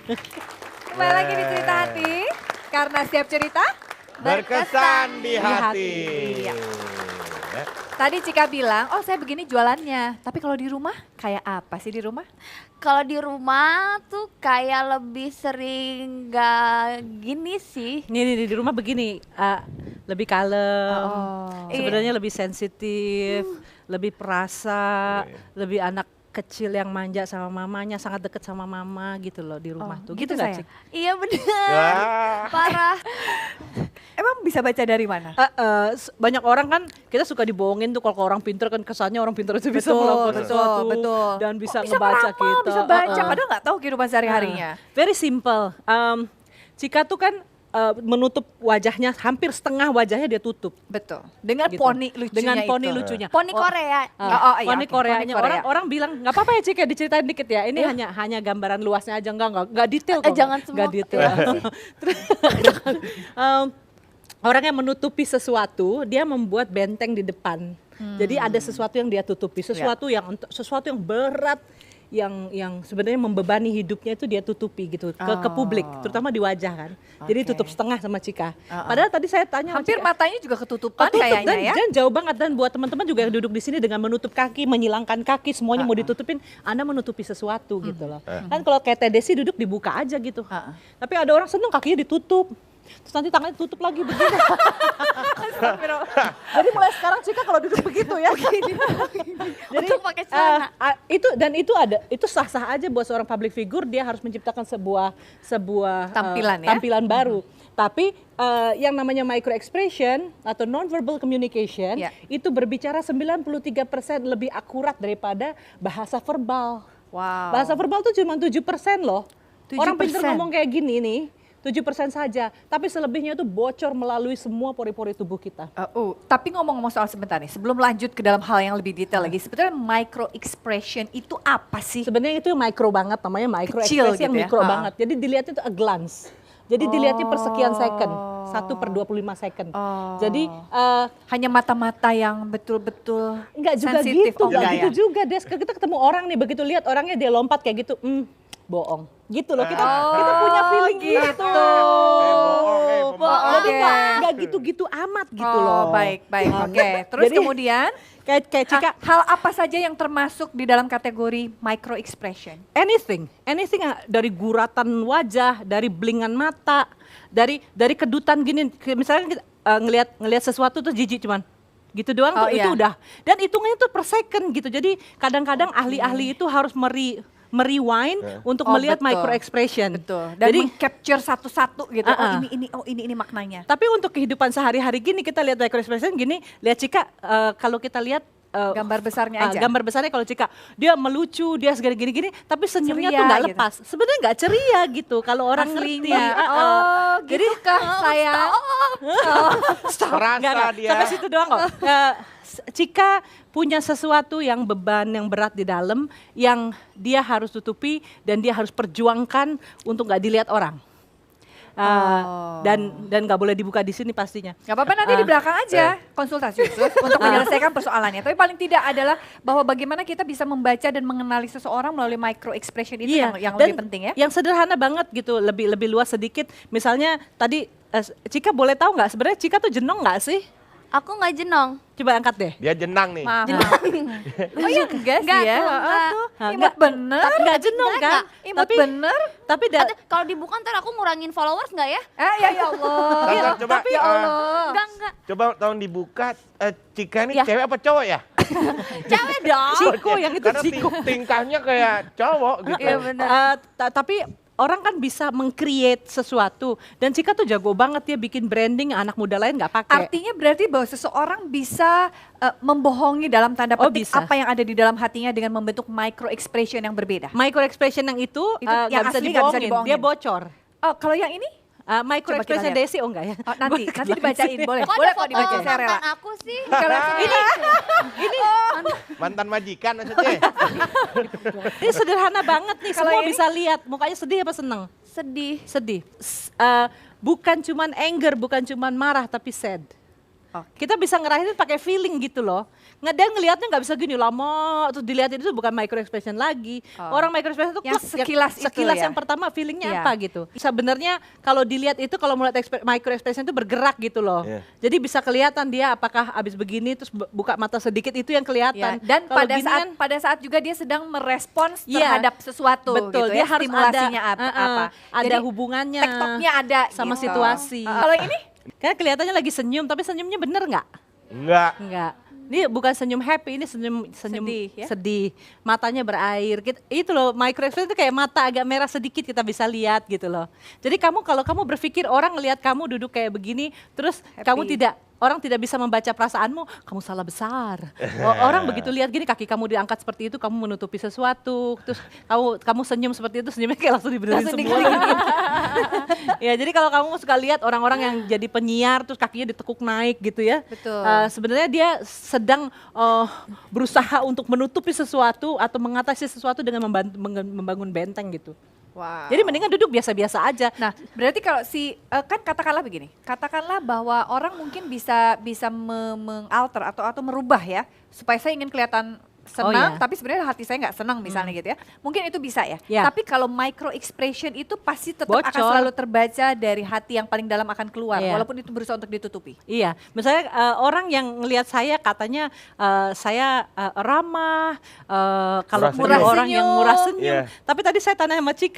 Kembali lagi di Cerita Hati, karena setiap cerita Berkesan di hati. Iya. Tadi Cika bilang, oh saya begini jualannya. Tapi kalau di rumah, kayak apa sih di rumah? Kalau di rumah tuh kayak lebih sering gak gini sih. Nih di rumah begini, lebih kalem, Oh. sebenarnya lebih sensitif, lebih perasa, lebih anak kecil yang manja sama mamanya, sangat deket sama mama gitu loh di rumah tuh. gitu Gitu nggak, saya? Cik? Iya bener, Wah. parah. Emang bisa baca dari mana? Banyak orang kan kita suka dibohongin tuh kalau ke orang pintar kan kesannya orang pintar itu bisa melakukan sesuatu dan bisa Kok bisa ngebaca meramal, kita. bisa baca, padahal nggak tahu kehidupan sehari-harinya. Very simple. Cika tuh kan menutup wajahnya, hampir setengah wajahnya dia tutup. Betul. Dengan Gitu. poni lucunya Dengan poni itu. lucunya. Poni Korea. iya, Poni oke. Koreanya. Poni Korea. Orang bilang nggak apa-apa ya Cika, diceritain dikit ya. Ini hanya gambaran luasnya aja, nggak detail kok. Jangan semua Nggak detail. Terus, orang yang menutupi sesuatu, dia membuat benteng di depan. Jadi ada sesuatu yang dia tutupi, sesuatu yang berat, yang sebenarnya membebani hidupnya itu dia tutupi gitu ke publik, terutama di wajah kan. Jadi Oke. tutup setengah sama Cika. Padahal tadi saya tanya sama Hampir Cika, matanya juga ketutupan ketutup kayaknya ya. dan jauh banget, dan buat teman-teman juga yang duduk di sini dengan menutup kaki, menyilangkan kaki, semuanya mau ditutupin, Anda menutupi sesuatu gitu loh. Kan kalau kayak Teh Desi duduk dibuka aja gitu. Tapi ada orang seneng kakinya ditutup. Terus nanti tangannya tutup lagi begini. Jadi mulai sekarang Cika kalau duduk begitu ya. Jadi Untuk pakai celana. itu sah-sah aja buat seorang public figure, dia harus menciptakan sebuah Tampilan ya? tampilan baru. Tapi yang namanya micro expression atau non-verbal communication Ya. itu berbicara 93% lebih akurat daripada bahasa verbal. Wow. Bahasa verbal tuh cuma 7% loh. Orang pintar 7%. ngomong kayak gini nih, 7% saja. Tapi selebihnya itu bocor melalui semua pori-pori tubuh kita. Tapi ngomong-ngomong soal sebentar nih, sebelum lanjut ke dalam hal yang lebih detail lagi, sebetulnya micro expression itu apa sih? Sebenarnya itu micro banget, namanya micro Kecil expression yang gitu ya? mikro Ha-ha. banget. Jadi dilihatnya itu a glance. Jadi dilihatnya persekian second, 1/25 second. Jadi Hanya mata-mata yang betul-betul enggak juga sensitif. gitu, Oh, enggak enggak gitu ya? juga. Des, kita ketemu orang nih, begitu lihat orangnya dia lompat kayak gitu, bohong. Gitu loh, kita punya feeling gitu. bohong. Jadi Oke. enggak gitu-gitu amat gitu loh. Baik. Oke, terus Jadi- kemudian Kayak Cika, hal apa saja yang termasuk di dalam kategori micro expression? anything dari guratan wajah, dari blingan mata, dari kedutan gini, misalnya kita, ngelihat sesuatu tuh jijik cuman gitu doang tuh, itu Iya. udah. Dan hitungnya tuh per second gitu. Jadi kadang-kadang ahli-ahli itu harus merewind untuk melihat betul. micro expression. Betul. Dan Jadi meng-capture satu-satu gitu. Uh-uh. Ini maknanya. tapi untuk kehidupan sehari-hari gini kita lihat micro expression gini, lihat Cika, kalau kita lihat Gambar besarnya aja. gambar besarnya kalau Cika, dia melucu, dia segala gini-gini, tapi senyumnya Ceria tuh nggak gitu. lepas. Sebenarnya nggak ceria gitu kalau orang ngerti. Aslinya. Jadi Gitu kah sayang? Terasa nggak, dia. sampai situ doang kok. Cika punya sesuatu yang beban yang berat di dalam, yang dia harus tutupi dan dia harus perjuangkan untuk nggak dilihat orang. Dan nggak boleh dibuka di sini pastinya. Gak apa-apa, nanti di belakang aja konsultasi khusus untuk menyelesaikan persoalannya. Tapi paling tidak adalah bahwa bagaimana kita bisa membaca dan mengenali seseorang melalui micro expression itu yang dan lebih penting ya. Yang sederhana banget gitu, lebih luas sedikit. Misalnya tadi Cika boleh tahu nggak sebenarnya Cika tuh jenong nggak sih? Aku nggak jenong. Coba angkat deh. Dia jenang nih. Maaf. Oh iya enggak sih Enggak ya. tuh, enggak. Imut bener. Nggak jenong kan? Imut bener. Tapi Kalau dibuka ntar aku ngurangin followers nggak ya? Ya Allah. Bentar, coba, Tapi ya Allah. Enggak. Coba tahun dibuka, Cika ini Ya. cewek apa cowok ya? Cewek dong. Ciko yang itu Karena Ciko. tingkahnya kayak cowok gitu. Iya benar. Tapi orang kan bisa meng-create sesuatu, dan Cika tuh jago banget, dia bikin branding anak muda lain nggak pakai. Artinya berarti bahwa seseorang bisa membohongi dalam tanda petik bisa. apa yang ada di dalam hatinya dengan membentuk micro expression yang berbeda. Micro expression yang itu yang nggak bisa asli nggak bisa dibohongin, dia bocor. Oh, kalau yang ini? Micro Coba kita expression lihat. Desi, oh enggak ya? Nanti dibacain, boleh. Kok Boleh ada kok foto dibacain, saya rela. mantan aku sih? Kalau Ini Mantan majikan maksudnya. ini sederhana banget nih, Kalau semua ini? bisa lihat. Mukanya sedih apa seneng? Sedih. Sedih. Bukan cuman anger, bukan cuman marah, tapi sad. Kita bisa ngerasain pakai feeling gitu loh. Dan ngelihatnya nggak bisa gini lama, terus dilihatin itu bukan micro expression lagi. Orang micro expression itu Yang sekilas itu sekilas ya? yang pertama feelingnya Iya. apa gitu. Sebenarnya kalau dilihat itu kalau melihat micro expression itu bergerak gitu loh. Iya. Jadi bisa kelihatan dia apakah abis begini terus buka mata sedikit itu yang kelihatan. Ya, dan Kalau pada gini saat kan, pada saat juga dia sedang merespons Iya. terhadap sesuatu betul, gitu dia ya, harus stimulasinya ada apa. ada Jadi, hubungannya tektoknya ada sama gitu. situasi. Kalau yang ini Kayak kelihatannya lagi senyum, tapi senyumnya bener nggak? Enggak. Enggak. Ini bukan senyum happy, ini senyum Sedih, ya? sedih. Matanya berair. Itu loh, micro expression itu kayak mata agak merah sedikit kita bisa lihat gitu loh. Jadi kalau kamu berpikir orang ngelihat kamu duduk kayak begini, terus kamu orang tidak bisa membaca perasaanmu, kamu salah besar. Orang begitu lihat gini kaki kamu diangkat seperti itu, kamu menutupi sesuatu. Terus kamu senyum seperti itu, senyumnya kayak langsung dibenerin Langsung semua. Ya, jadi kalau kamu suka lihat orang-orang yang jadi penyiar terus kakinya ditekuk naik gitu ya. Betul. Sebenarnya dia sedang berusaha untuk menutupi sesuatu atau mengatasi sesuatu dengan membangun benteng gitu. wow. Jadi mendingan duduk biasa-biasa aja. Nah, berarti kalau kan katakanlah begini, katakanlah bahwa orang mungkin bisa mengalter atau merubah ya, supaya saya ingin kelihatan senang, iya. tapi sebenarnya hati saya nggak senang misalnya gitu ya. Mungkin itu bisa ya. Ya. Tapi kalau micro expression itu pasti tetap akan Bocor. selalu terbaca dari hati yang paling dalam akan keluar, Iya. walaupun itu berusaha untuk ditutupi. Iya, misalnya orang yang ngelihat saya katanya saya ramah, kalau Murah punya senyum. orang yang murah senyum. Iya. Tapi tadi saya tanya sama Cik,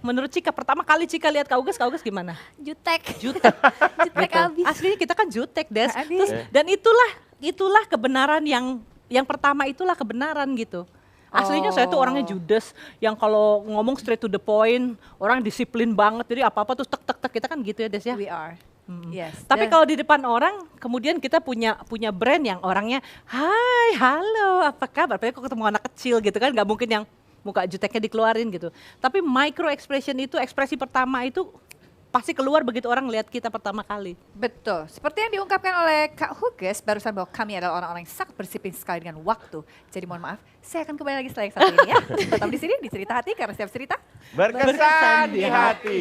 menurut Cika pertama kali Cika lihat Kak Uges gimana? Jutek. Jutek. Jutek Gitu. abis. Aslinya kita kan jutek, Des. Abis. Terus, dan itulah kebenaran yang pertama itulah kebenaran gitu. Aslinya saya tuh orangnya judes, yang kalau ngomong straight to the point, orang disiplin banget, jadi apa-apa tuh tek kita kan gitu ya Des ya. We are. Yes. Tapi Dan- kalau di depan orang, kemudian kita punya brand yang orangnya, hai, halo, apa kabar? Apalagi kalau ketemu anak kecil gitu kan, nggak mungkin yang muka juteknya dikeluarin gitu. Tapi micro expression itu, ekspresi pertama itu pasti keluar begitu orang lihat kita pertama kali. Betul, seperti yang diungkapkan oleh Kak Huges barusan bahwa kami adalah orang-orang yang sangat berdisiplin sekali dengan waktu. Jadi mohon maaf, saya akan kembali lagi setelah yang satu ini ya. Tetap di sini di Cerita Hati karena setiap cerita Berkesan di hati.